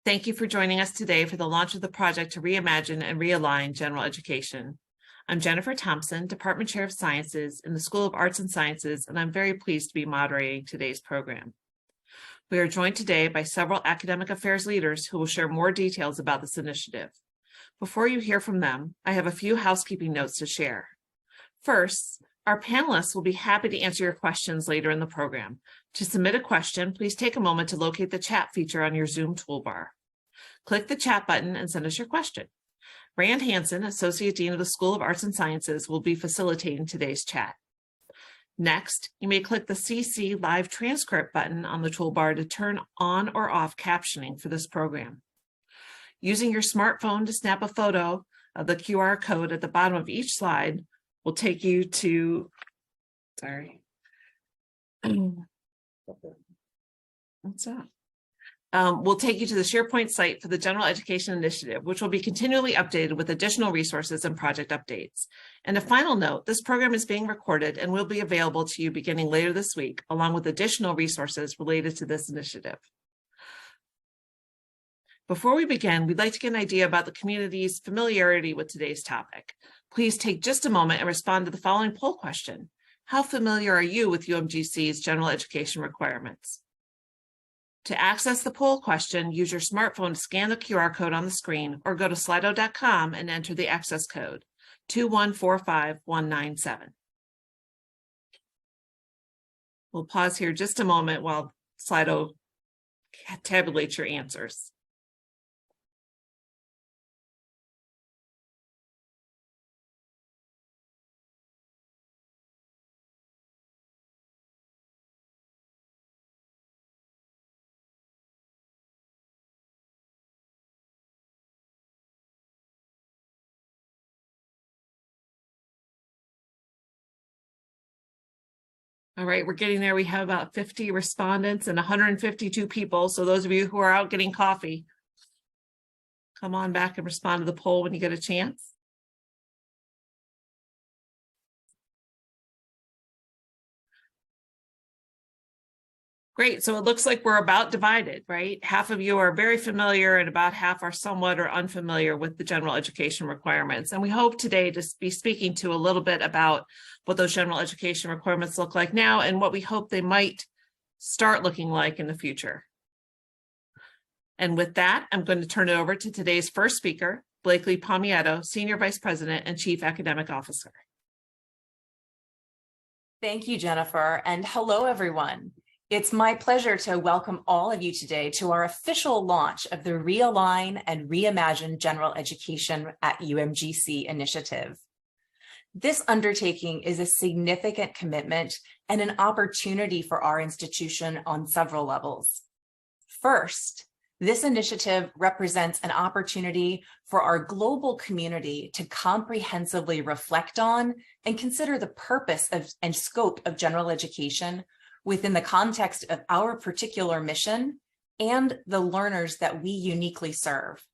Thank you for joining us today for the launch of the project to reimagine and realign general education. I'm Jennifer Thompson, Department Chair of Sciences in the School of Arts and Sciences, and I'm very pleased to be moderating today's program. We are joined today by several academic affairs leaders who will share more details about this initiative. Before you hear from them, I have a few housekeeping notes to share. First, our panelists will be happy to answer your questions later in the program. To submit a question, please take a moment to locate the chat feature on your Zoom toolbar. Click the chat button and send us your question. Rand Hansen, Associate Dean of the School of Arts and Sciences, will be facilitating today's chat. Next, you may click the CC Live Transcript button on the toolbar to turn on or off captioning for this program. Using your smartphone to snap a photo of the QR code at the bottom of each slide will take you to, will take you to the SharePoint site for the General Education Initiative, which will be continually updated with additional resources and project updates. And a final note, this program is being recorded and will be available to you beginning later this week, along with additional resources related to this initiative. Before we begin, we'd like to get an idea about the community's familiarity with today's topic. Please take just a moment and respond to the following poll question. How familiar are you with UMGC's general education requirements? To access the poll question, use your smartphone to scan the QR code on the screen or go to slido.com and enter the access code 2145197. We'll pause here just a moment while Slido tabulates your answers. All right, we're getting there. We have about 50 respondents and 152 people. So those of you who are out getting coffee, come on back and respond to the poll when you get a chance. Great, so it looks like we're about divided, right? Half of you are very familiar and about half are somewhat or unfamiliar with the general education requirements. And we hope today to be speaking to a little bit about what those general education requirements look like now and what we hope they might start looking like in the future. And with that, I'm going to turn it over to today's first speaker, Blakely Palmietto, Senior Vice President and Chief Academic Officer. Thank you, Jennifer, and hello, everyone. It's my pleasure to welcome all of you today to our official launch of the Realign and Reimagine General Education at UMGC initiative. This undertaking is a significant commitment and an opportunity for our institution on several levels. First, this initiative represents an opportunity for our global community to comprehensively reflect on and consider the purpose and scope of general education within the context of our particular mission and the learners that we uniquely serve.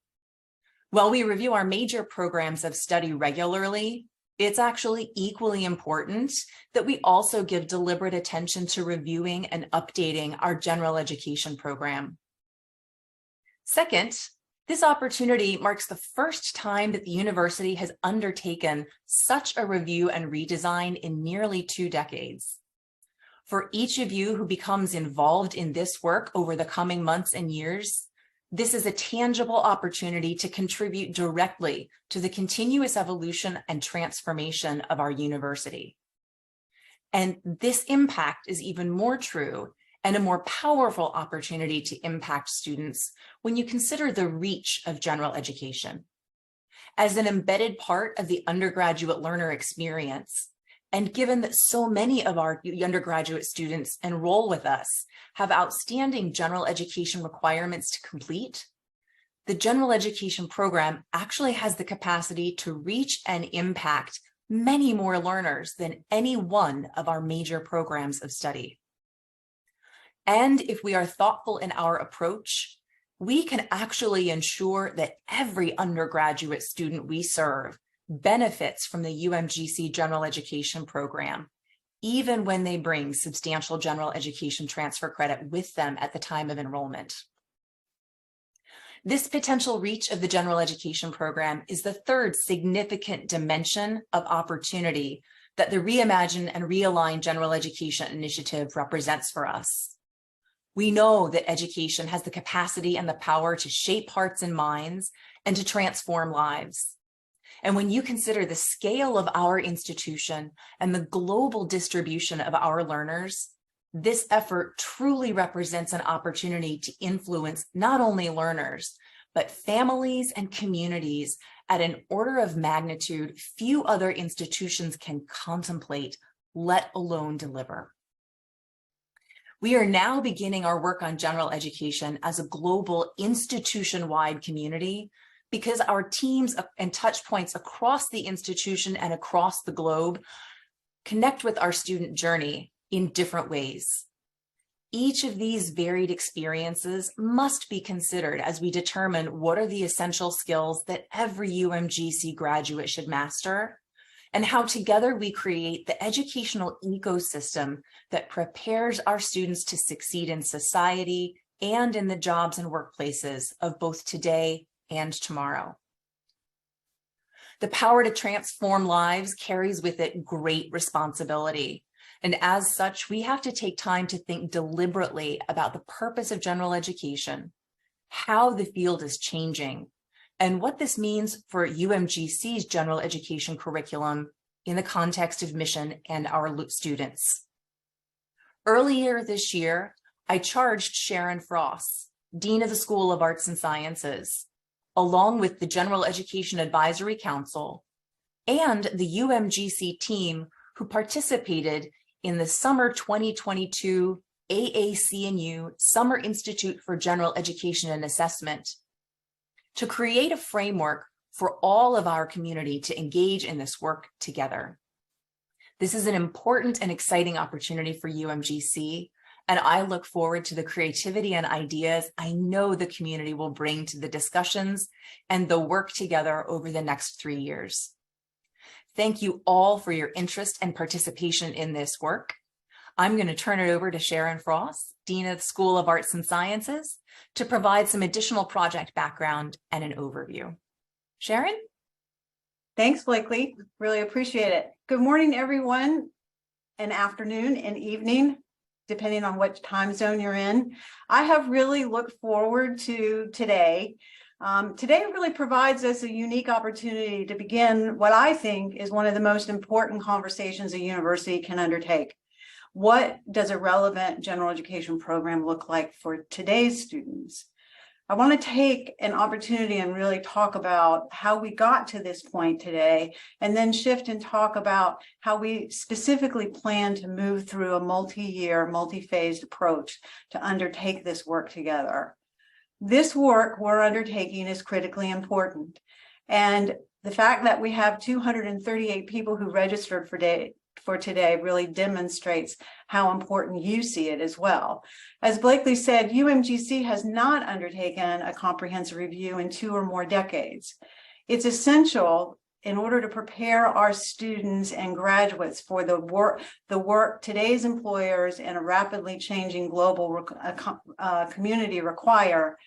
While we review our major programs of study regularly, it's actually equally important that we also give deliberate attention to reviewing and updating our general education program. Second, this opportunity marks the first time that the university has undertaken such a review and redesign in nearly 2 decades. For each of you who becomes involved in this work over the coming months and years, this is a tangible opportunity to contribute directly to the continuous evolution and transformation of our university. And this impact is even more true and a more powerful opportunity to impact students when you consider the reach of general education. As an embedded part of the undergraduate learner experience, and given that so many of our undergraduate students enroll with us have outstanding general education requirements to complete, the general education program actually has the capacity to reach and impact many more learners than any one of our major programs of study. And if we are thoughtful in our approach, we can actually ensure that every undergraduate student we serve benefits from the UMGC general education program, even when they bring substantial general education transfer credit with them at the time of enrollment. This potential reach of the general education program is the third significant dimension of opportunity that the Reimagine and Realign General Education Initiative represents for us. We know that education has the capacity and the power to shape hearts and minds and to transform lives. And when you consider the scale of our institution and the global distribution of our learners, this effort truly represents an opportunity to influence not only learners, but families and communities at an order of magnitude few other institutions can contemplate, let alone deliver. We are now beginning our work on general education as a global institution-wide community because our teams and touch points across the institution and across the globe connect with our student journey in different ways. Each of these varied experiences must be considered as we determine what are the essential skills that every UMGC graduate should master, and how together we create the educational ecosystem that prepares our students to succeed in society and in the jobs and workplaces of both today and tomorrow. The power to transform lives carries with it great responsibility. And as such, we have to take time to think deliberately about the purpose of general education, how the field is changing, and what this means for UMGC's general education curriculum in the context of mission and our students. Earlier this year, I charged Sharon Frost, Dean of the School of Arts and Sciences, along with the General Education Advisory Council and the UMGC team who participated in the summer 2022 AAC&U Summer Institute for General Education and Assessment to create a framework for all of our community to engage in this work together. This is an important and exciting opportunity for UMGC, and I look forward to the creativity and ideas I know the community will bring to the discussions and the work together over the next 3 years. Thank you all for your interest and participation in this work. I'm going to turn it over to Sharon Frost, Dean of the School of Arts and Sciences, to provide some additional project background and an overview. Sharon? Thanks, Blakely. Really appreciate it. Good morning, everyone, and afternoon and evening, depending on which time zone you're in. I have really looked forward to today. Today really provides us a unique opportunity to begin what I think is one of the most important conversations a university can undertake. What does a relevant general education program look like for today's students? I want to take an opportunity and really talk about how we got to this point today, and then shift and talk about how we specifically plan to move through a multi-year, multi-phased approach to undertake this work together. This work we're undertaking is critically important. And the fact that we have 238 people who registered for today really demonstrates how important you see it as well. As Blakely said, UMGC has not undertaken a comprehensive review in 2 or more decades. It's essential in order to prepare our students and graduates for the work today's employers and a rapidly changing global community require,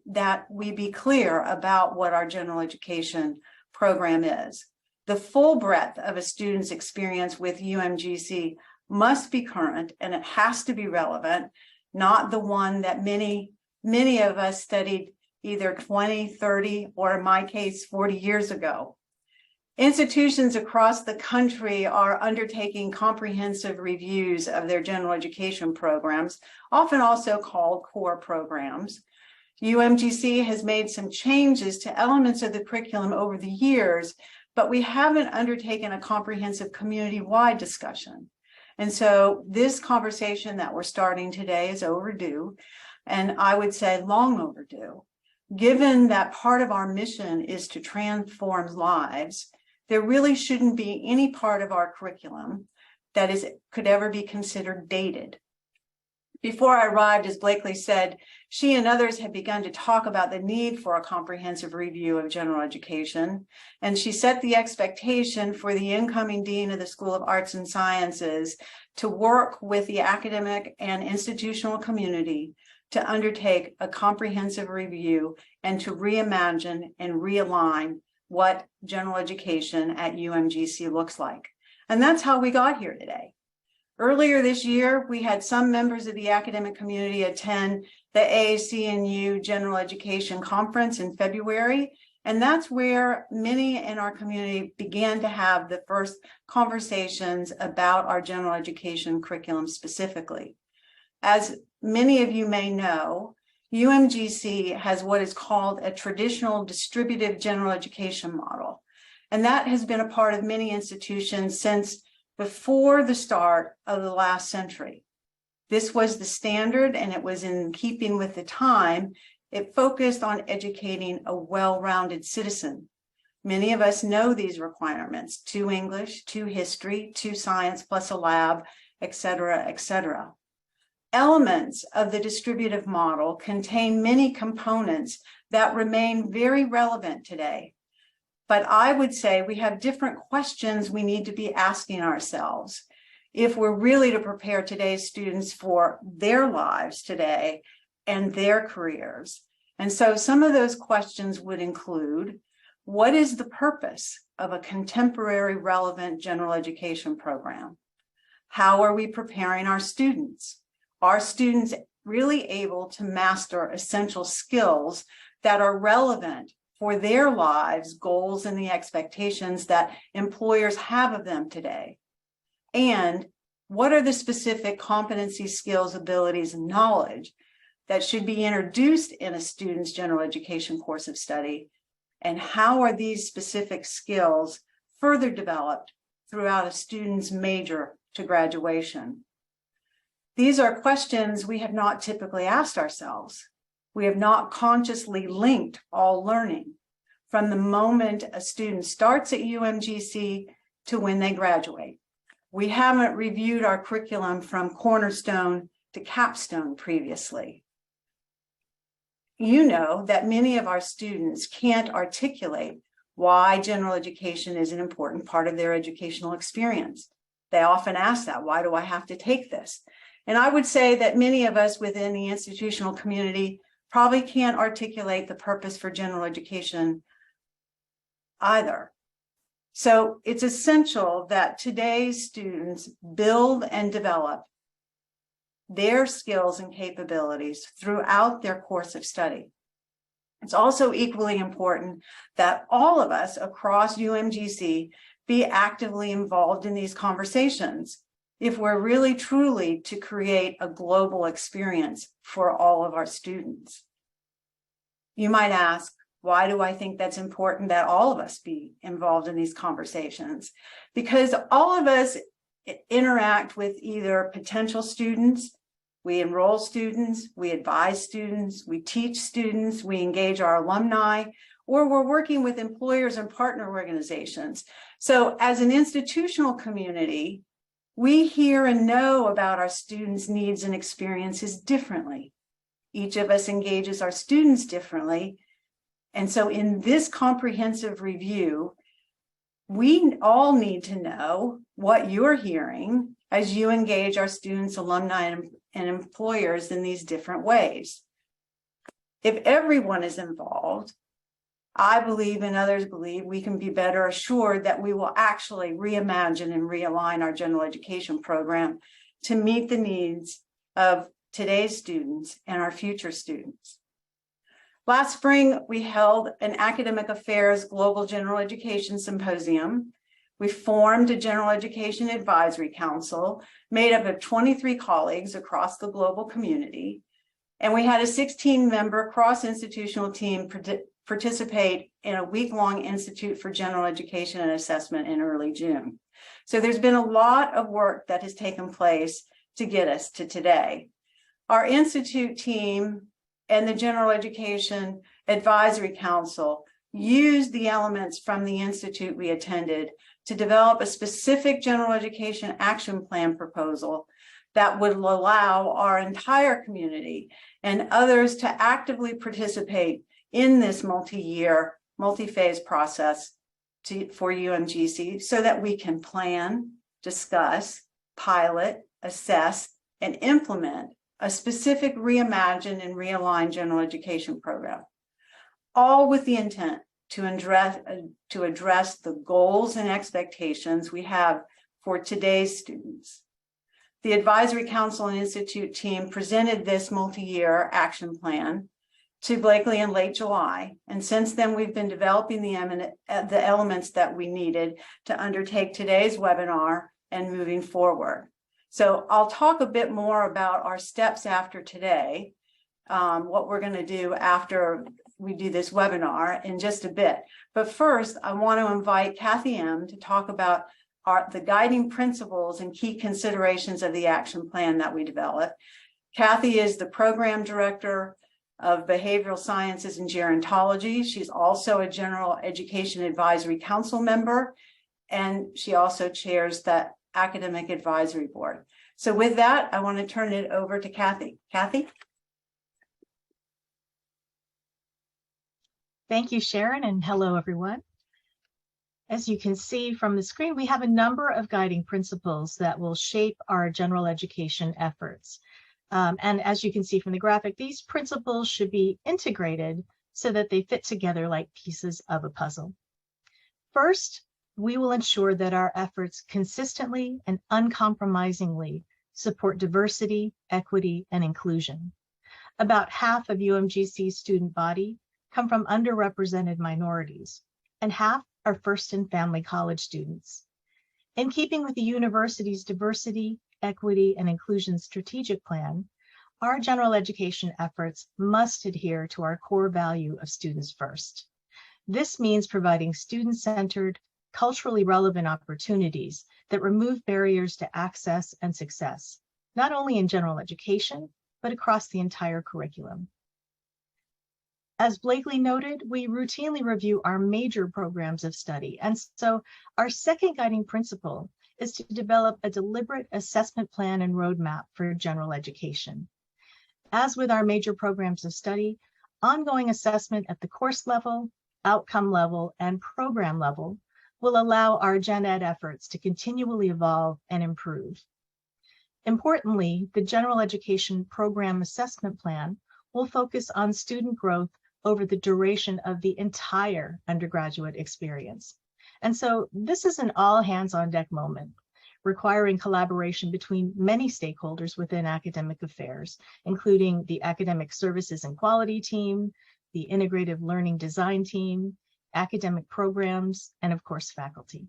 that we be clear about what our general education program is. The full breadth of a student's experience with UMGC must be current, and it has to be relevant, not the one that many of us studied either 20, 30, or in my case, 40 years ago. Institutions across the country are undertaking comprehensive reviews of their general education programs, often also called core programs. UMGC has made some changes to elements of the curriculum over the years, but we haven't undertaken a comprehensive community-wide discussion. And so this conversation that we're starting today is overdue, and I would say long overdue. Given that part of our mission is to transform lives, there really shouldn't be any part of our curriculum that could ever be considered dated. Before I arrived, as Blakely said, she and others had begun to talk about the need for a comprehensive review of general education, and she set the expectation for the incoming Dean of the School of Arts and Sciences to work with the academic and institutional community to undertake a comprehensive review and to reimagine and realign what general education at UMGC looks like. And that's how we got here today. Earlier this year, we had some members of the academic community attend the AAC&U General Education Conference in February, and that's where many in our community began to have the first conversations about our general education curriculum specifically. As many of you may know, UMGC has what is called a traditional distributive general education model, and that has been a part of many institutions since before the start of the last century. This was the standard, and it was in keeping with the time. It focused on educating a well-rounded citizen. Many of us know these requirements: 2 English, 2 history, 2 science plus a lab, et cetera, et cetera. Elements of the distributive model contain many components that remain very relevant today. But I would say we have different questions we need to be asking ourselves if we're really to prepare today's students for their lives today and their careers. And so some of those questions would include, what is the purpose of a contemporary relevant general education program? How are we preparing our students? Are students really able to master essential skills that are relevant for their lives, goals, and the expectations that employers have of them today? And what are the specific competency, skills, abilities, and knowledge that should be introduced in a student's general education course of study? And how are these specific skills further developed throughout a student's major to graduation? These are questions we have not typically asked ourselves. We have not consciously linked all learning from the moment a student starts at UMGC to when they graduate. We haven't reviewed our curriculum from cornerstone to capstone previously. You know that many of our students can't articulate why general education is an important part of their educational experience. They often ask that, why do I have to take this? And I would say that many of us within the institutional community probably can't articulate the purpose for general education either. So it's essential that today's students build and develop their skills and capabilities throughout their course of study. It's also equally important that all of us across UMGC be actively involved in these conversations if we're really truly to create a global experience for all of our students. You might ask, why do I think that's important that all of us be involved in these conversations? Because all of us interact with either potential students, we enroll students, we advise students, we teach students, we engage our alumni, or we're working with employers and partner organizations. So as an institutional community, we hear and know about our students' needs and experiences differently. Each of us engages our students differently. And so in this comprehensive review, we all need to know what you're hearing as you engage our students, alumni, and employers in these different ways. If everyone is involved, I believe and others believe we can be better assured that we will actually reimagine and realign our general education program to meet the needs of today's students and our future students. Last spring, we held an Academic Affairs Global General Education Symposium. We formed a General Education Advisory Council made up of 23 colleagues across the global community. And we had a 16-member cross-institutional team participate in a week-long Institute for General Education and Assessment in early June. So there's been a lot of work that has taken place to get us to today. Our Institute team and the General Education Advisory Council used the elements from the Institute we attended to develop a specific general education action plan proposal that would allow our entire community and others to actively participate in this multi-year, multi-phase process for UMGC so that we can plan, discuss, pilot, assess, and implement a specific Reimagine and Realign general education program, all with the intent to address the goals and expectations we have for today's students. The Advisory Council and Institute team presented this multi-year action plan to Blakely in late July. And since then, we've been developing the elements that we needed to undertake today's webinar and moving forward. So I'll talk a bit more about our steps after today, what we're going to do after we do this webinar in just a bit. But first, I want to invite Kathy M. to talk about the guiding principles and key considerations of the action plan that we developed. Kathy is the program director of Behavioral Sciences and Gerontology. She's also a General Education Advisory Council member, and she also chairs the Academic Advisory Board. So with that, I want to turn it over to Kathy. Kathy? Thank you, Sharon, and hello, everyone. As you can see from the screen, we have a number of guiding principles that will shape our general education efforts. And as you can see from the graphic, these principles should be integrated so that they fit together like pieces of a puzzle. First, we will ensure that our efforts consistently and uncompromisingly support diversity, equity, and inclusion. About half of UMGC's student body come from underrepresented minorities, and half are first and family college students. In keeping with the university's diversity, equity, and inclusion strategic plan, our general education efforts must adhere to our core value of students first. This means providing student-centered, culturally relevant opportunities that remove barriers to access and success, not only in general education, but across the entire curriculum. As Blakely noted, we routinely review our major programs of study, and so our second guiding principle is to develop a deliberate assessment plan and roadmap for general education. As with our major programs of study, ongoing assessment at the course level, outcome level, and program level will allow our gen ed efforts to continually evolve and improve. Importantly, the general education program assessment plan will focus on student growth over the duration of the entire undergraduate experience. And so this is an all hands on deck moment, requiring collaboration between many stakeholders within academic affairs, including the academic services and quality team, the integrative learning design team, academic programs, and of course, faculty.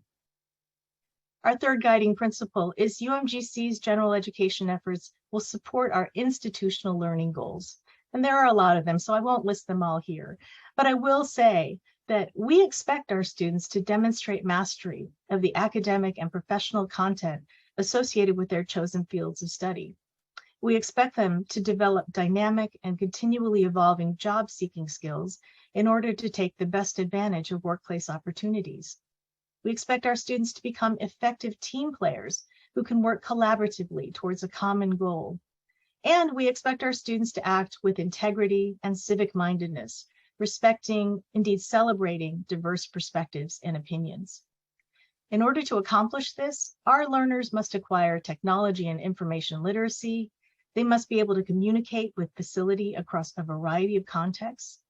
Our third guiding principle is UMGC's general education efforts will support our institutional learning goals. And there are a lot of them, so I won't list them all here. But I will say that we expect our students to demonstrate mastery of the academic and professional content associated with their chosen fields of study. We expect them to develop dynamic and continually evolving job-seeking skills in order to take the best advantage of workplace opportunities. We expect our students to become effective team players who can work collaboratively towards a common goal. And we expect our students to act with integrity and civic mindedness, respecting, indeed celebrating diverse perspectives and opinions. In order to accomplish this, our learners must acquire technology and information literacy. They must be able to communicate with facility across a variety of contexts.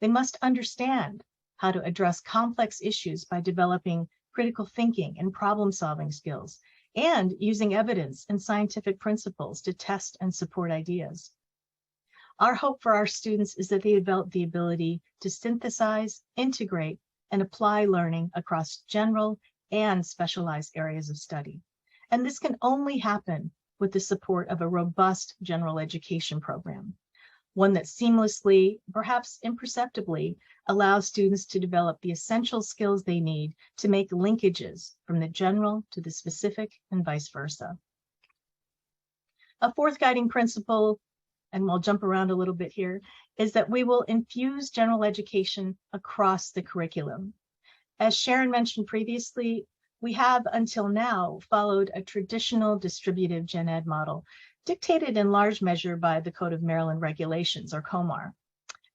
They must understand how to address complex issues by developing critical thinking and problem-solving skills, and using evidence and scientific principles to test and support ideas. Our hope for our students is that they develop the ability to synthesize, integrate, and apply learning across general and specialized areas of study. And this can only happen with the support of a robust general education program, one that seamlessly, perhaps imperceptibly, allows students to develop the essential skills they need to make linkages from the general to the specific and vice versa. A fourth guiding principle, and we'll jump around a little bit here, is that we will infuse general education across the curriculum. As Sharon mentioned previously, we have until now followed a traditional distributive gen ed model, dictated in large measure by the Code of Maryland Regulations, or COMAR.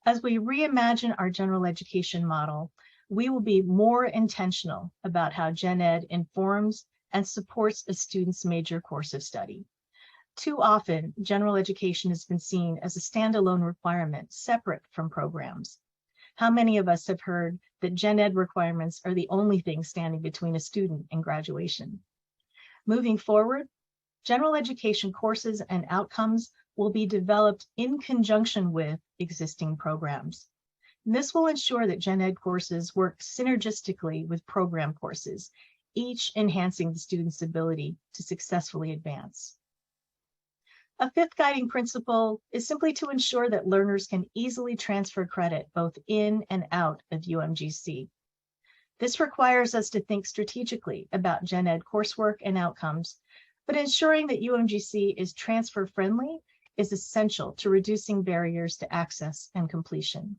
As we reimagine our general education model, we will be more intentional about how gen ed informs and supports a student's major course of study. Too often, general education has been seen as a standalone requirement separate from programs. How many of us have heard that gen ed requirements are the only thing standing between a student and graduation? Moving forward, general education courses and outcomes will be developed in conjunction with existing programs. And this will ensure that gen ed courses work synergistically with program courses, each enhancing the student's ability to successfully advance. A fifth guiding principle is simply to ensure that learners can easily transfer credit both in and out of UMGC. This requires us to think strategically about gen ed coursework and outcomes, but ensuring that UMGC is transfer friendly is essential to reducing barriers to access and completion.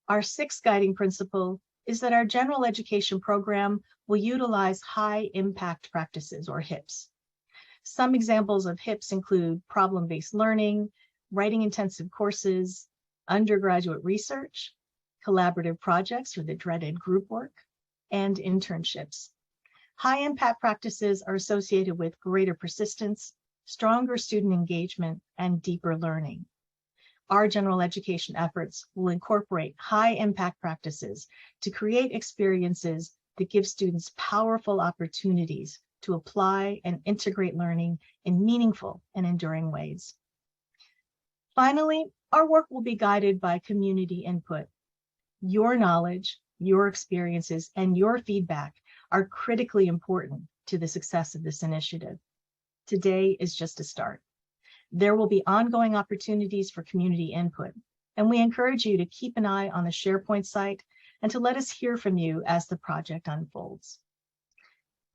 Our sixth guiding principle is that our general education program will utilize high impact practices, or HIPs. Some examples of HIPs include problem-based learning, writing-intensive courses, undergraduate research, collaborative projects or the dreaded group work, and internships. High impact practices are associated with greater persistence, stronger student engagement, and deeper learning. Our general education efforts will incorporate high impact practices to create experiences that give students powerful opportunities to apply and integrate learning in meaningful and enduring ways. Finally, our work will be guided by community input. Your knowledge, your experiences, and your feedback are critically important to the success of this initiative. Today is just a start. There will be ongoing opportunities for community input, and we encourage you to keep an eye on the SharePoint site and to let us hear from you as the project unfolds.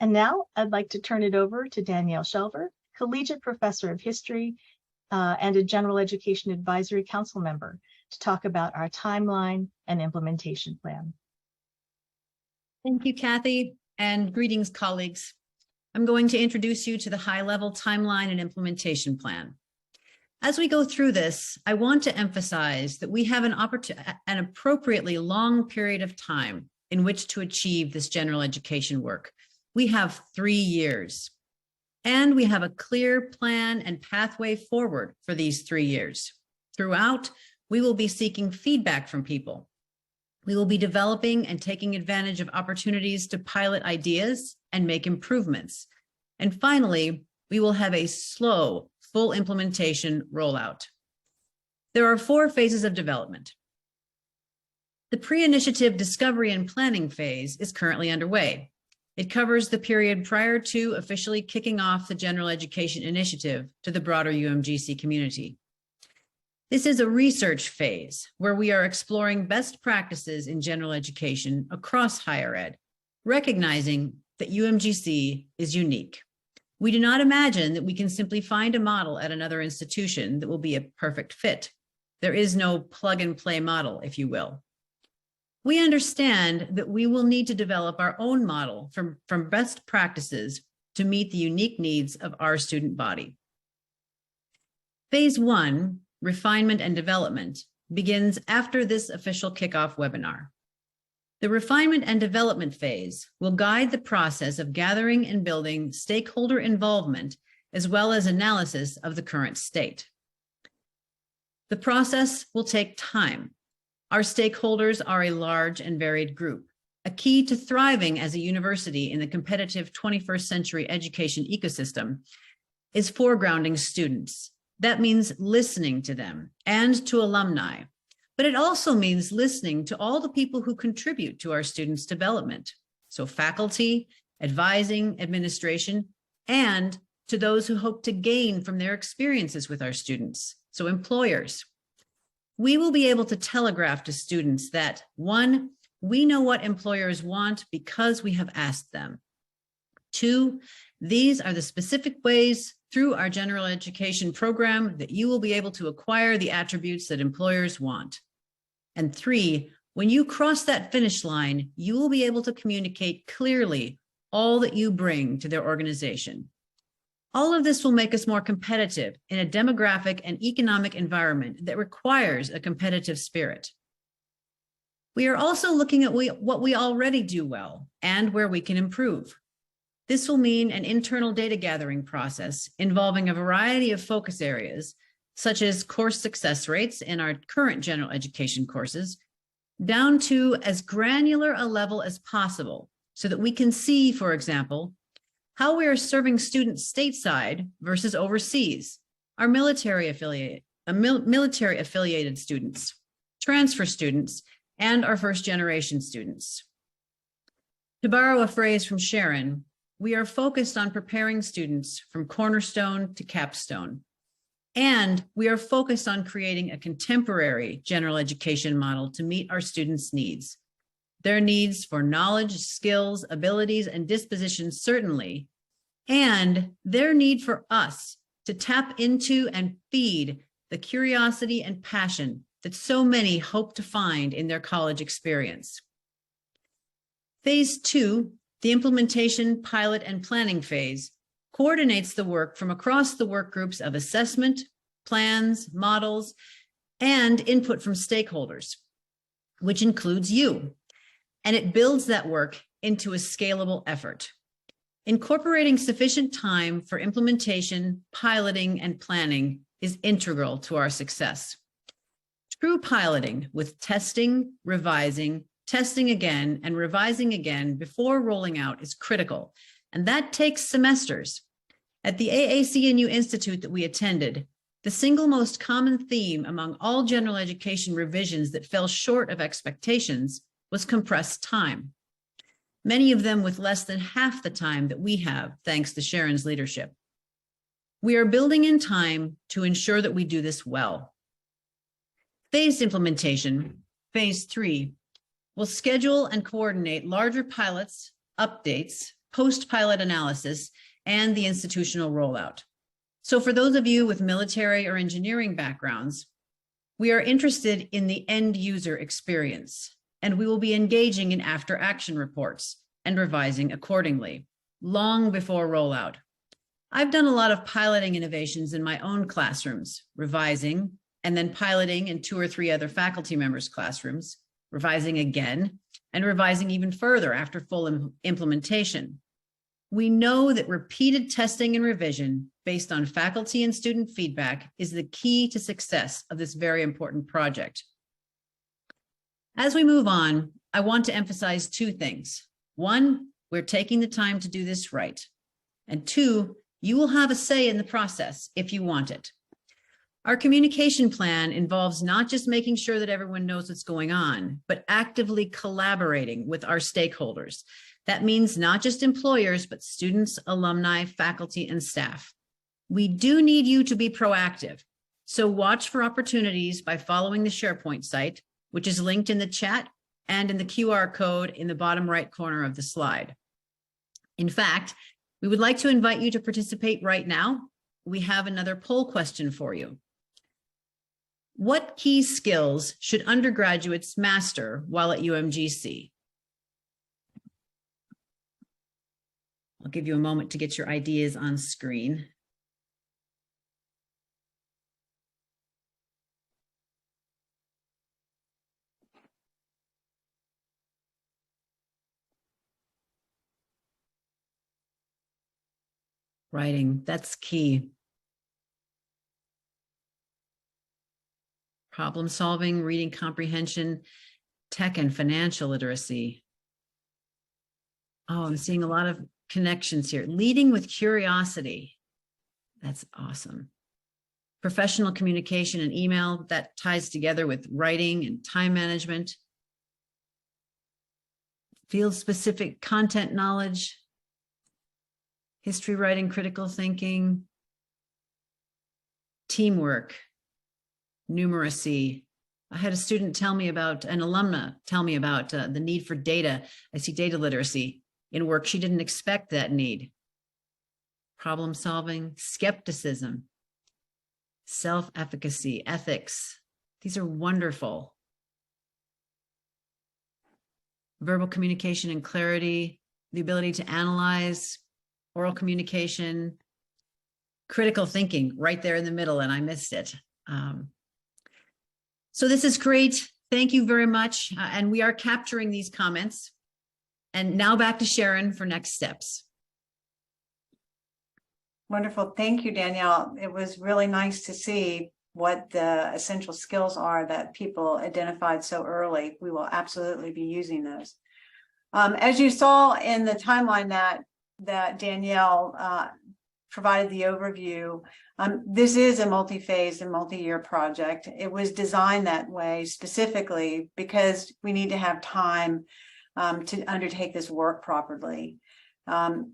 And now I'd like to turn it over to Danielle Shelver, Collegiate Professor of History and a General Education Advisory Council member, to talk about our timeline and implementation plan. Thank you, Kathy, and greetings, colleagues. I'm going to introduce you to the high-level timeline and implementation plan. As we go through this, I want to emphasize that we have an appropriately long period of time in which to achieve this general education work. We have 3 years, and we have a clear plan and pathway forward for these 3 years. Throughout, we will be seeking feedback from people. We will be developing and taking advantage of opportunities to pilot ideas and make improvements. And finally, we will have a slow, full implementation rollout. There are 4 phases of development. The pre-initiative discovery and planning phase is currently underway. It covers the period prior to officially kicking off the general education initiative to the broader UMGC community. This is a research phase where we are exploring best practices in general education across higher ed, recognizing that UMGC is unique. We do not imagine that we can simply find a model at another institution that will be a perfect fit. There is no plug and play model, if you will. We understand that we will need to develop our own model from best practices to meet the unique needs of our student body. Phase 1, refinement and development, begins after this official kickoff webinar. The refinement and development phase will guide the process of gathering and building stakeholder involvement, as well as analysis of the current state. The process will take time. Our stakeholders are a large and varied group. A key to thriving as a university in the competitive 21st century education ecosystem is foregrounding students. That means listening to them and to alumni. But it also means listening to all the people who contribute to our students' development. So faculty, advising, administration, and to those who hope to gain from their experiences with our students. So employers. We will be able to telegraph to students that 1, we know what employers want because we have asked them. 2, these are the specific ways through our general education program that you will be able to acquire the attributes that employers want. And 3, when you cross that finish line, you will be able to communicate clearly all that you bring to their organization. All of this will make us more competitive in a demographic and economic environment that requires a competitive spirit. We are also looking at what we already do well and where we can improve. This will mean an internal data gathering process involving a variety of focus areas, such as course success rates in our current general education courses, down to as granular a level as possible so that we can see, for example, how we are serving students stateside versus overseas, our military affiliated students, transfer students, and our first generation students. To borrow a phrase from Sharon, we are focused on preparing students from cornerstone to capstone. And we are focused on creating a contemporary general education model to meet our students' needs. Their needs for knowledge, skills, abilities, and dispositions certainly, and their need for us to tap into and feed the curiosity and passion that so many hope to find in their college experience. Phase 2, the implementation, pilot, and planning phase, coordinates the work from across the work groups of assessment, plans, models, and input from stakeholders, which includes you. And it builds that work into a scalable effort. Incorporating sufficient time for implementation, piloting, and planning is integral to our success. True piloting with testing, revising, testing again, and revising again before rolling out is critical, and that takes semesters. At the AAC&U Institute that we attended, the single most common theme among all general education revisions that fell short of expectations was compressed time. Many of them with less than half the time that we have, thanks to Sharon's leadership. We are building in time to ensure that we do this well. Phased implementation, phase 3, will schedule and coordinate larger pilots, updates, post-pilot analysis, and the institutional rollout. So for those of you with military or engineering backgrounds, we are interested in the end user experience, and we will be engaging in after action reports and revising accordingly, long before rollout. I've done a lot of piloting innovations in my own classrooms, revising, and then piloting in 2 or 3 other faculty members' classrooms, revising again, and revising even further after full implementation. We know that repeated testing and revision based on faculty and student feedback is the key to success of this very important project. As we move on, I want to emphasize 2 things. 1, we're taking the time to do this right. And 2, you will have a say in the process if you want it. Our communication plan involves not just making sure that everyone knows what's going on, but actively collaborating with our stakeholders. That means not just employers, but students, alumni, faculty, and staff. We do need you to be proactive. So watch for opportunities by following the SharePoint site, which is linked in the chat and in the QR code in the bottom right corner of the slide. In fact, we would like to invite you to participate right now. We have another poll question for you. What key skills should undergraduates master while at UMGC? I'll give you a moment to get your ideas on screen. Writing, that's key. Problem solving, reading comprehension, tech and financial literacy. Oh, I'm seeing a lot of connections here. Leading with curiosity. That's awesome. Professional communication and email, that ties together with writing and time management. Field-specific content knowledge. History writing, critical thinking. Teamwork. Numeracy. I had a student tell me about, an alumna tell me about the need for data. I see data literacy in work. She didn't expect that need. Problem solving, skepticism, self-efficacy, ethics. These are wonderful. Verbal communication and clarity, the ability to analyze, oral communication, critical thinking right there in the middle, and I missed it. So this is great. Thank you very much. And we are capturing these comments. And now back to Sharon for next steps. Wonderful. Thank you, Danielle. It was really nice to see what the essential skills are that people identified so early. We will absolutely be using those. As you saw in the timeline that Danielle provided the overview, this is a multi-phase and multi-year project. It was designed that way specifically because we need to have time to undertake this work properly.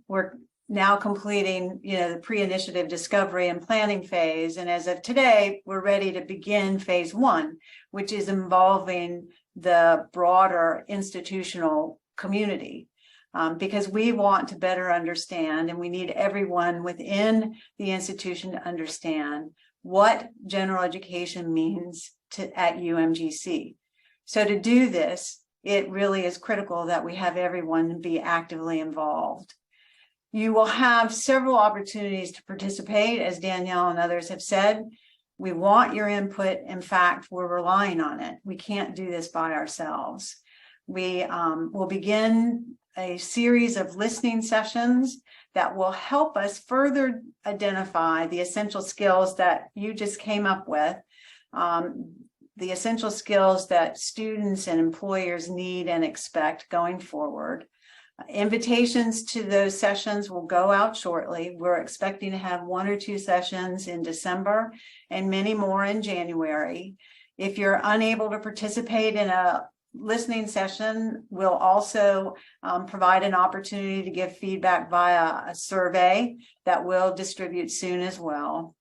We're now completing, the pre-initiative discovery and planning phase. And as of today, we're ready to begin phase 1, which is involving the broader institutional community, because we want to better understand, and we need everyone within the institution to understand what general education means at UMGC. So to do this, it really is critical that we have everyone be actively involved. You will have several opportunities to participate, as Danielle and others have said. We want your input. In fact, we're relying on it. We can't do this by ourselves. We will begin a series of listening sessions that will help us further identify the essential skills that you just came up with, the essential skills that students and employers need and expect going forward. Invitations to those sessions will go out shortly. We're expecting to have 1 or 2 sessions in December and many more in January. If you're unable to participate in a listening session, we'll also provide an opportunity to give feedback via a survey that we'll distribute soon as well.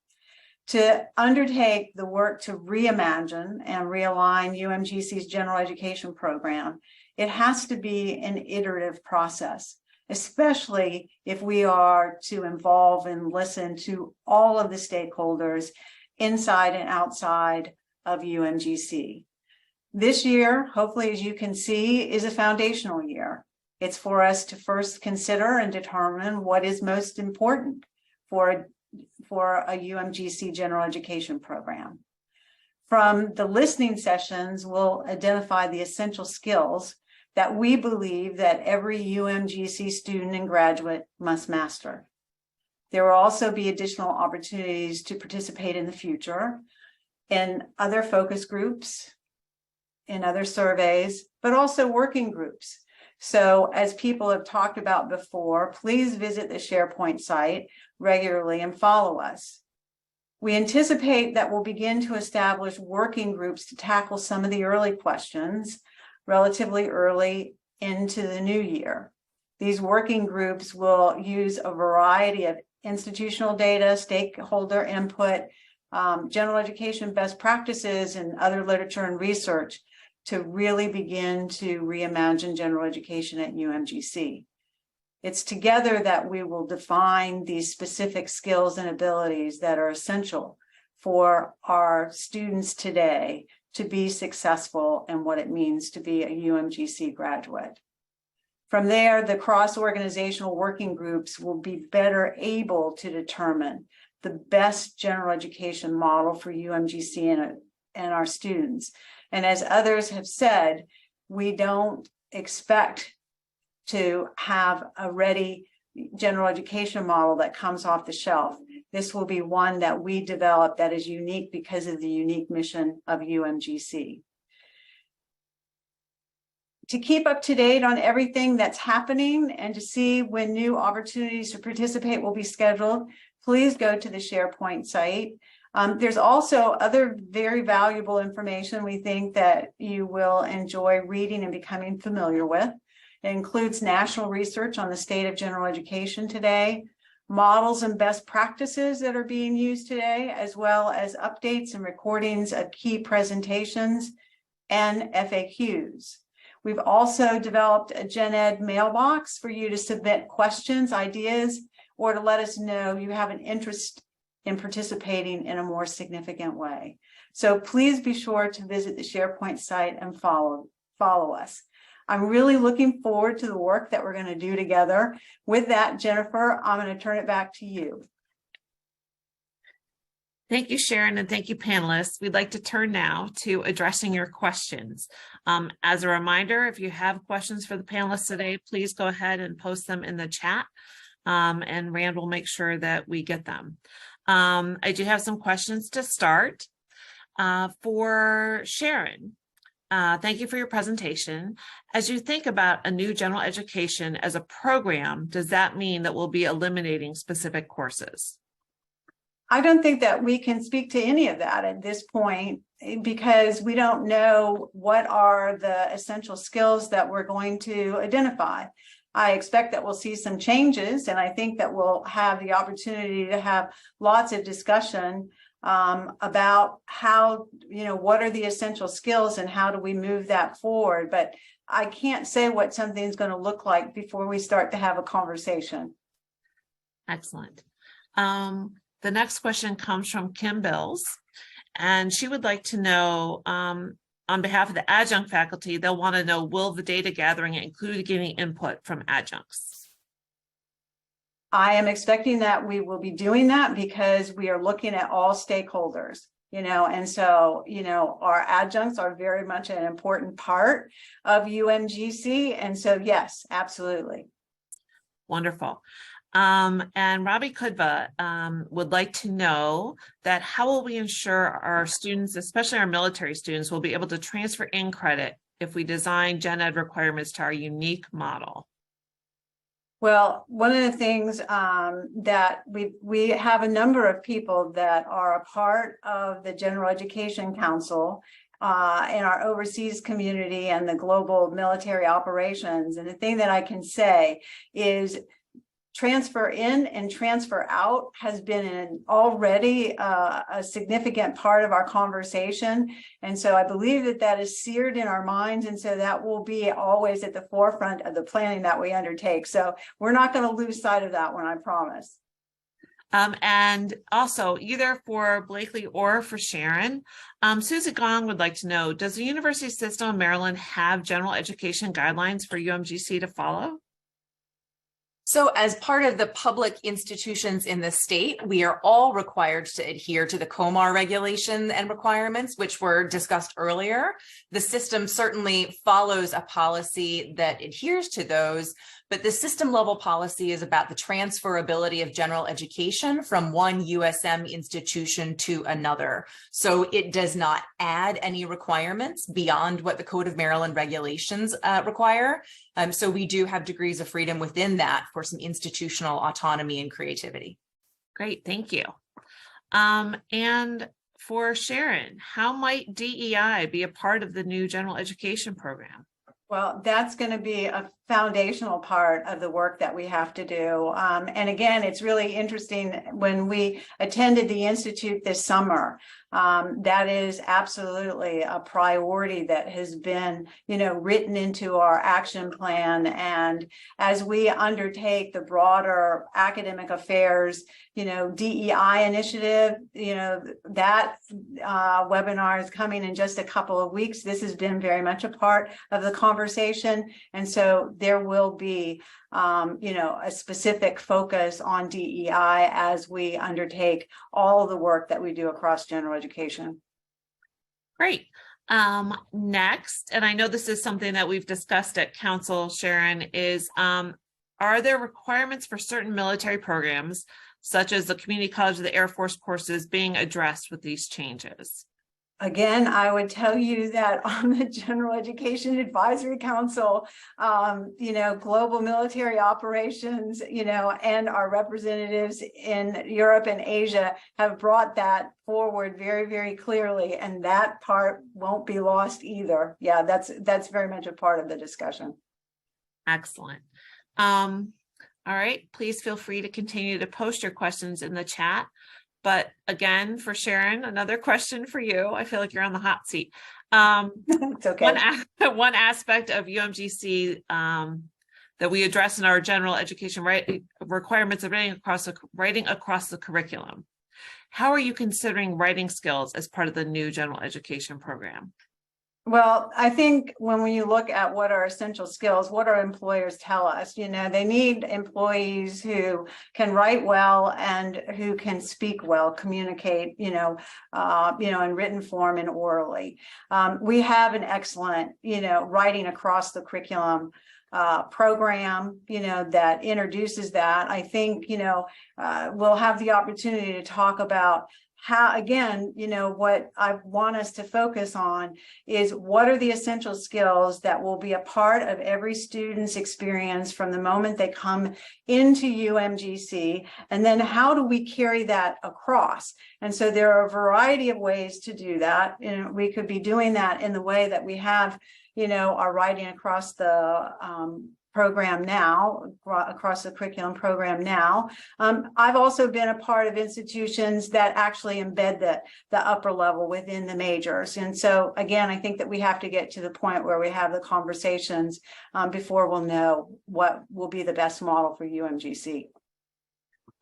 To undertake the work to reimagine and realign UMGC's general education program, it has to be an iterative process, especially if we are to involve and listen to all of the stakeholders inside and outside of UMGC. This year, hopefully, as you can see, is a foundational year. It's for us to first consider and determine what is most important for a UMGC general education program. From the listening sessions, we'll identify the essential skills that we believe that every UMGC student and graduate must master. There will also be additional opportunities to participate in the future in other focus groups, in other surveys, but also working groups. So as people have talked about before, please visit the SharePoint site regularly and follow us. We anticipate that we'll begin to establish working groups to tackle some of the early questions relatively early into the new year. These working groups will use a variety of institutional data, stakeholder input, general education best practices, and other literature and research to really begin to reimagine general education at UMGC. It's together that we will define these specific skills and abilities that are essential for our students today to be successful in what it means to be a UMGC graduate. From there, the cross-organizational working groups will be better able to determine the best general education model for UMGC and our students. And as others have said, we don't expect to have a ready general education model that comes off the shelf. This will be one that we develop that is unique because of the unique mission of UMGC. To keep up to date on everything that's happening and to see when new opportunities to participate will be scheduled, please go to the SharePoint site. There's also other very valuable information we think that you will enjoy reading and becoming familiar with. It includes national research on the state of general education today, models and best practices that are being used today, as well as updates and recordings of key presentations and FAQs. We've also developed a Gen Ed mailbox for you to submit questions, ideas, or to let us know you have an interest in participating in a more significant way. So please be sure to visit the SharePoint site and follow us. I'm really looking forward to the work that we're going to do together. With that, Jennifer, I'm going to turn it back to you. Thank you, Sharon, and thank you, panelists. We'd like to turn now to addressing your questions. As a reminder, if you have questions for the panelists today, please go ahead and post them in the chat. and Rand will make sure that we get them. I do have some questions to start. For Sharon, thank you for your presentation. As you think about a new general education as a program, does that mean that we'll be eliminating specific courses? I don't think that we can speak to any of that at this point because we don't know what are the essential skills that we're going to identify. I expect that we'll see some changes, and I think that we'll have the opportunity to have lots of discussion about how, what are the essential skills and how do we move that forward. But I can't say what something's going to look like before we start to have a conversation. Excellent. The next question comes from Kim Bills, and she would like to know, on behalf of the adjunct faculty, they'll want to know, will the data gathering include getting input from adjuncts? I am expecting that we will be doing that because we are looking at all stakeholders, and so, our adjuncts are very much an important part of UMGC. And so, yes, absolutely. Wonderful. And Robbie Kudva would like to know that how will we ensure our students, especially our military students, will be able to transfer in credit if we design gen ed requirements to our unique model? Well, one of the things that we have a number of people that are a part of the General Education Council in our overseas community and the global military operations. And the thing that I can say is transfer in and transfer out has been already a significant part of our conversation. And so I believe that that is seared in our minds. And so that will be always at the forefront of the planning that we undertake. So we're not going to lose sight of that one, I promise. And also, either for Blakely or for Sharon, Susie Gong would like to know, does the university system of Maryland have general education guidelines for UMGC to follow? So as part of the public institutions in the state, we are all required to adhere to the COMAR regulation and requirements, which were discussed earlier. The system certainly follows a policy that adheres to those, but the system level policy is about the transferability of general education from one USM institution to another. So it does not add any requirements beyond what the Code of Maryland regulations require. So we do have degrees of freedom within that for some institutional autonomy and creativity. Great, thank you. And for Sharon, how might DEI be a part of the new general education program? Well, that's going to be a foundational part of the work that we have to do. And again, it's really interesting when we attended the Institute this summer. That is absolutely a priority that has been, written into our action plan. And as we undertake the broader academic affairs, DEI initiative, that webinar is coming in just a couple of weeks. This has been very much a part of the conversation. And so there will be, a specific focus on DEI as we undertake all the work that we do across general education. Great. Next, and I know this is something that we've discussed at Council, Sharon, is are there requirements for certain military programs, such as the Community College of the Air Force courses, being addressed with these changes? Again, I would tell you that on the General Education Advisory Council, global military operations, and our representatives in Europe and Asia have brought that forward very, very clearly, and that part won't be lost either. Yeah, that's very much a part of the discussion. Excellent. All right, please feel free to continue to post your questions in the chat. But again, for Sharon, another question for you. I feel like you're on the hot seat. It's okay. One aspect of UMGC that we address in our general education requirements of writing across the curriculum. How are you considering writing skills as part of the new general education program? Well, I think when you look at what are essential skills, what our employers tell us, they need employees who can write well and who can speak well, communicate, in written form and orally. We have an excellent, writing across the curriculum program, that introduces that. I think, we'll have the opportunity to talk about how, again, what I want us to focus on is what are the essential skills that will be a part of every student's experience from the moment they come into UMGC, and then how do we carry that across? And so there are a variety of ways to do that. We could be doing that in the way that we have, our writing across the program now, across the curriculum program now. I've also been a part of institutions that actually embed the upper level within the majors. And so again, I think that we have to get to the point where we have the conversations before we'll know what will be the best model for UMGC.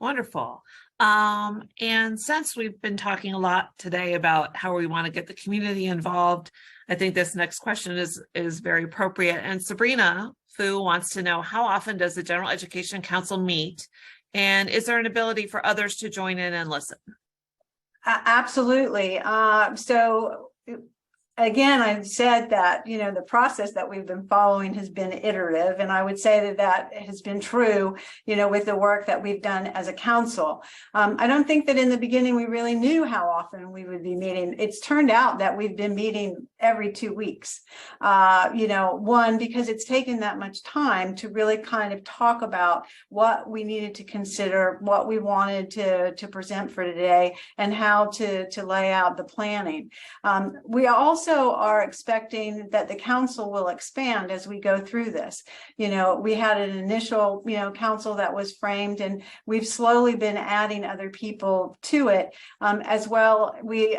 Wonderful. And since we've been talking a lot today about how we want to get the community involved, I think this next question is very appropriate. And Sabrina Fu wants to know, how often does the General Education Council meet? And is there an ability for others to join in and listen? Absolutely. So again, I've said that, the process that we've been following has been iterative, and I would say that has been true, with the work that we've done as a council. I don't think that in the beginning we really knew how often we would be meeting. It's turned out that we've been meeting every 2 weeks, one, because it's taken that much time to really kind of talk about what we needed to consider, what we wanted to present for today, and how to lay out the planning. We also are expecting that the council will expand as we go through this. We had an initial, council that was framed, and we've slowly been adding other people to it as well. We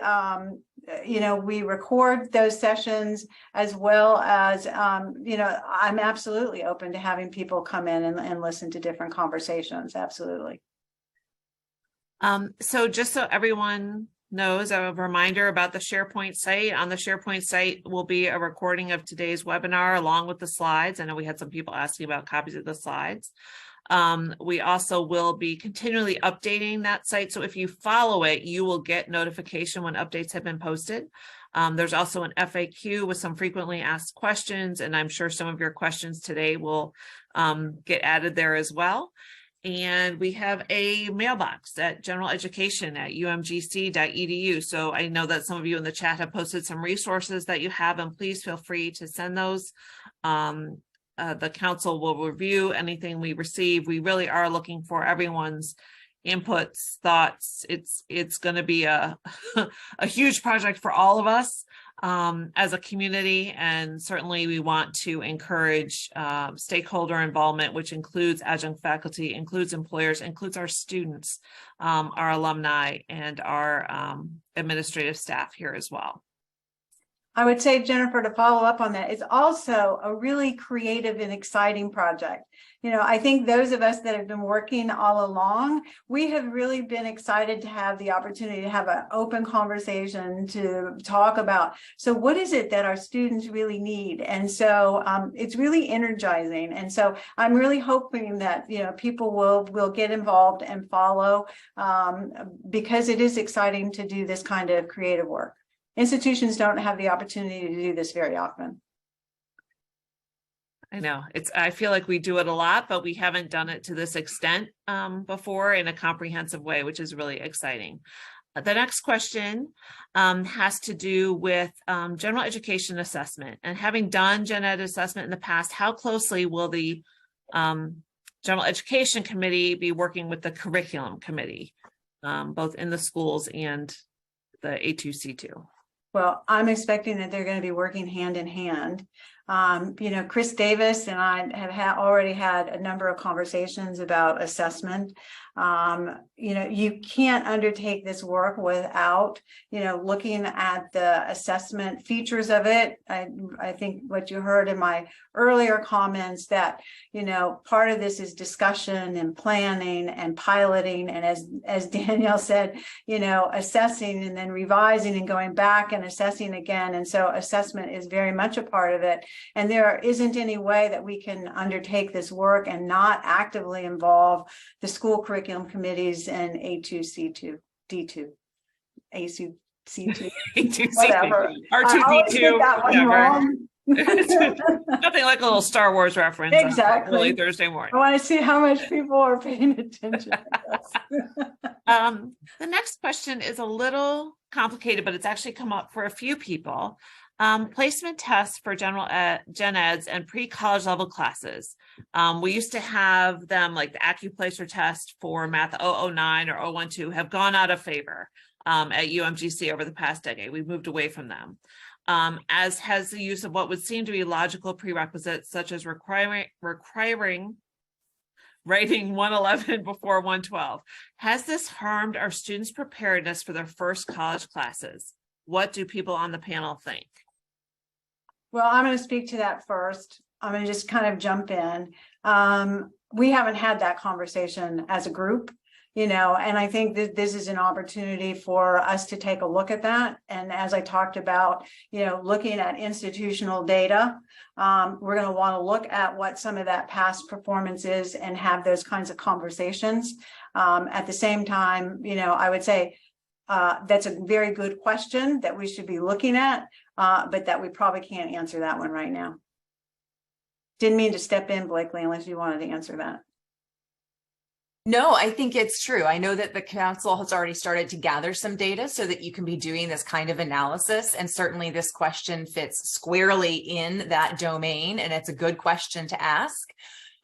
record those sessions, as well as, I'm absolutely open to having people come in and listen to different conversations. Absolutely. So just so everyone knows, a reminder about the SharePoint site. On the SharePoint site will be a recording of today's webinar along with the slides. I know we had some people asking about copies of the slides. We also will be continually updating that site. So if you follow it, you will get notification when updates have been posted. There's also an FAQ with some frequently asked questions, and I'm sure some of your questions today will get added there as well. And we have a mailbox at generaleducation@umgc.edu. So I know that some of you in the chat have posted some resources that you have, and please feel free to send those. The council will review anything we receive. We really are looking for everyone's inputs, thoughts. It's going to be a a huge project for all of us as a community, and certainly we want to encourage stakeholder involvement, which includes adjunct faculty, includes employers, includes our students, our alumni, and our administrative staff here as well. I would say, Jennifer, to follow up on that, it's also a really creative and exciting project. I think those of us that have been working all along, we have really been excited to have the opportunity to have an open conversation to talk about, so what is it that our students really need? And so it's really energizing. And so I'm really hoping that, people will get involved and follow because it is exciting to do this kind of creative work. Institutions don't have the opportunity to do this very often. I know I feel like we do it a lot, but we haven't done it to this extent before in a comprehensive way, which is really exciting. The next question has to do with general education assessment, and having done gen ed assessment in the past, how closely will the general education committee be working with the curriculum committee, both in the schools and the A2C2? Well, I'm expecting that they're going to be working hand in hand. Chris Davis and I have already had a number of conversations about assessment. You can't undertake this work without, looking at the assessment features of it. I think what you heard in my earlier comments that, part of this is discussion and planning and piloting. And as Danielle said, assessing and then revising and going back and assessing again. And so assessment is very much a part of it. And there isn't any way that we can undertake this work and not actively involve the school curriculum committees and A2C2, D2, A2C2, whatever. R2D2, that one wrong. Nothing like a little Star Wars reference. Exactly. Early Thursday morning. I want to see how much people are paying attention. The next question is a little complicated, but it's actually come up for a few people. Placement tests for gen eds and pre-college level classes. We used to have them like the AccuPlacer test for math 009 or 012 have gone out of favor at UMGC over the past decade. We've moved away from them. As has the use of what would seem to be logical prerequisites, such as requiring writing 111 before 112. Has this harmed our students' preparedness for their first college classes? What do people on the panel think? Well, I'm going to speak to that first. I'm going to just kind of jump in. We haven't had that conversation as a group, and I think that this is an opportunity for us to take a look at that. And as I talked about, looking at institutional data, we're going to want to look at what some of that past performance is and have those kinds of conversations. At the same time, I would say that's a very good question that we should be looking at, but that we probably can't answer that one right now. Didn't mean to step in, Blakely, unless you wanted to answer that. No, I think it's true. I know that the council has already started to gather some data so that you can be doing this kind of analysis. And certainly this question fits squarely in that domain. And it's a good question to ask.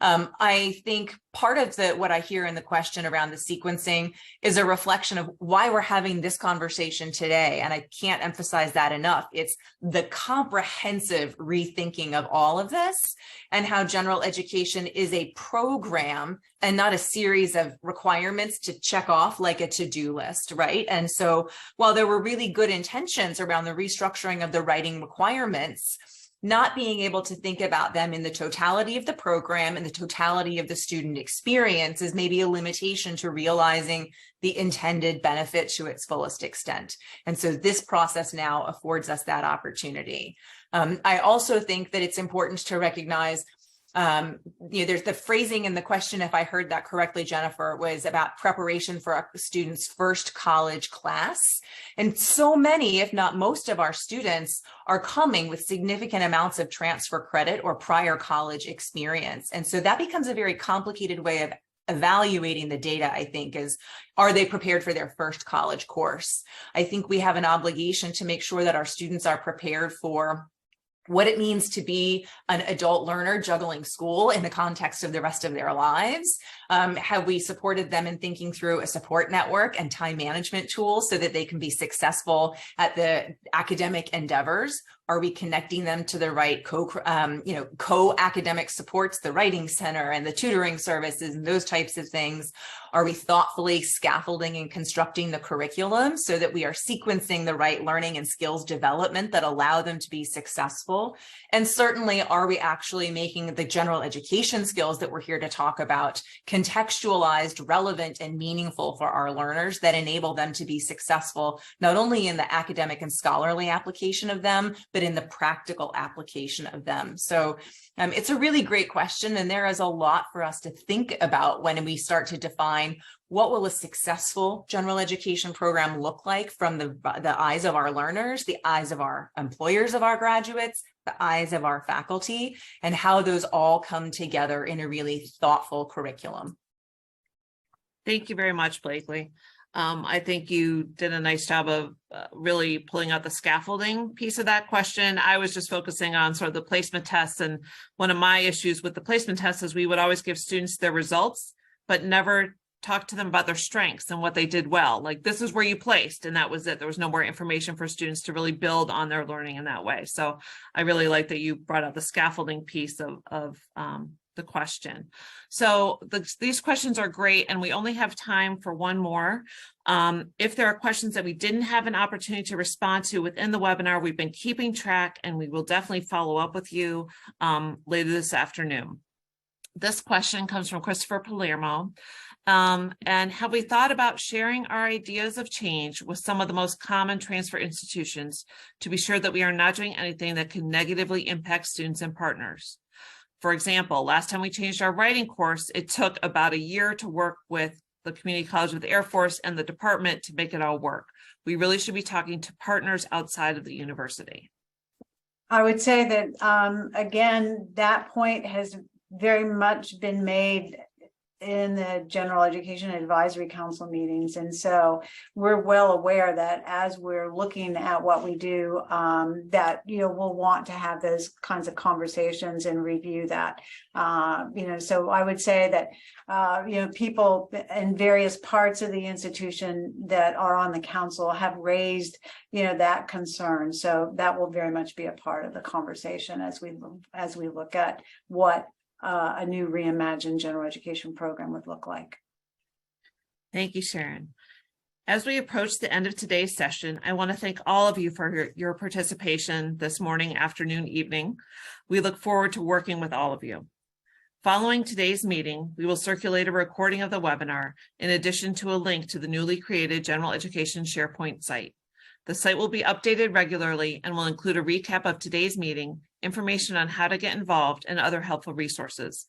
I think part of what I hear in the question around the sequencing is a reflection of why we're having this conversation today. And I can't emphasize that enough. It's the comprehensive rethinking of all of this and how general education is a program and not a series of requirements to check off like a to-do list, right? And so while there were really good intentions around the restructuring of the writing requirements, not being able to think about them in the totality of the program and the totality of the student experience is maybe a limitation to realizing the intended benefit to its fullest extent. And so this process now affords us that opportunity. I also think that it's important to recognize there's the phrasing in the question, if I heard that correctly, Jennifer, was about preparation for a student's first college class. And so many, if not most of our students are coming with significant amounts of transfer credit or prior college experience. And so that becomes a very complicated way of evaluating the data, I think, is, are they prepared for their first college course? I think we have an obligation to make sure that our students are prepared for what it means to be an adult learner juggling school in the context of the rest of their lives. Have we supported them in thinking through a support network and time management tools so that they can be successful at the academic endeavors? Are we connecting them to the right co-academic supports, the writing center and the tutoring services and those types of things? Are we thoughtfully scaffolding and constructing the curriculum so that we are sequencing the right learning and skills development that allow them to be successful? And certainly, are we actually making the general education skills that we're here to talk about contextualized, relevant, and meaningful for our learners that enable them to be successful, not only in the academic and scholarly application of them, but in the practical application of them? So it's a really great question, and there is a lot for us to think about when we start to define what will a successful general education program look like from the eyes of our learners, the eyes of our employers of our graduates, the eyes of our faculty, and how those all come together in a really thoughtful curriculum. Thank you very much, Blakely. I think you did a nice job of really pulling out the scaffolding piece of that question. I was just focusing on sort of the placement tests. And one of my issues with the placement tests is we would always give students their results, but never talk to them about their strengths and what they did well. Like, this is where you placed, and that was it. There was no more information for students to really build on their learning in that way. So I really like that you brought out the scaffolding piece of the question. So these questions are great, and we only have time for one more. If there are questions that we didn't have an opportunity to respond to within the webinar, we've been keeping track, and we will definitely follow up with you later this afternoon. This question comes from Christopher Palermo. And have we thought about sharing our ideas of change with some of the most common transfer institutions to be sure that we are not doing anything that can negatively impact students and partners? For example, last time we changed our writing course, it took about a year to work with the Community College of the Air Force and the department to make it all work. We really should be talking to partners outside of the university. I would say that, again, that point has very much been made in the General Education Advisory Council meetings. And so we're well aware that as we're looking at what we do, that, we'll want to have those kinds of conversations and review that. So I would say that, people in various parts of the institution that are on the council have raised, that concern. So that will very much be a part of the conversation as we look at what a new Reimagine general education program would look like. Thank you, Sharon. As we approach the end of today's session, I want to thank all of you for your participation this morning, afternoon, evening. We look forward to working with all of you. Following today's meeting, we will circulate a recording of the webinar in addition to a link to the newly created General Education SharePoint site. The site will be updated regularly and will include a recap of today's meeting, information on how to get involved, and other helpful resources.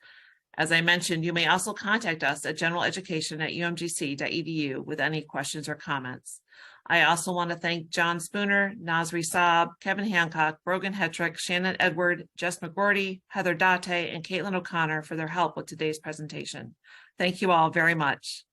As I mentioned, you may also contact us at generaleducation@umgc.edu with any questions or comments. I also want to thank John Spooner, Nasri Saab, Kevin Hancock, Brogan Hetrick, Shannon Edward, Jess McGordy, Heather Date, and Caitlin O'Connor for their help with today's presentation. Thank you all very much.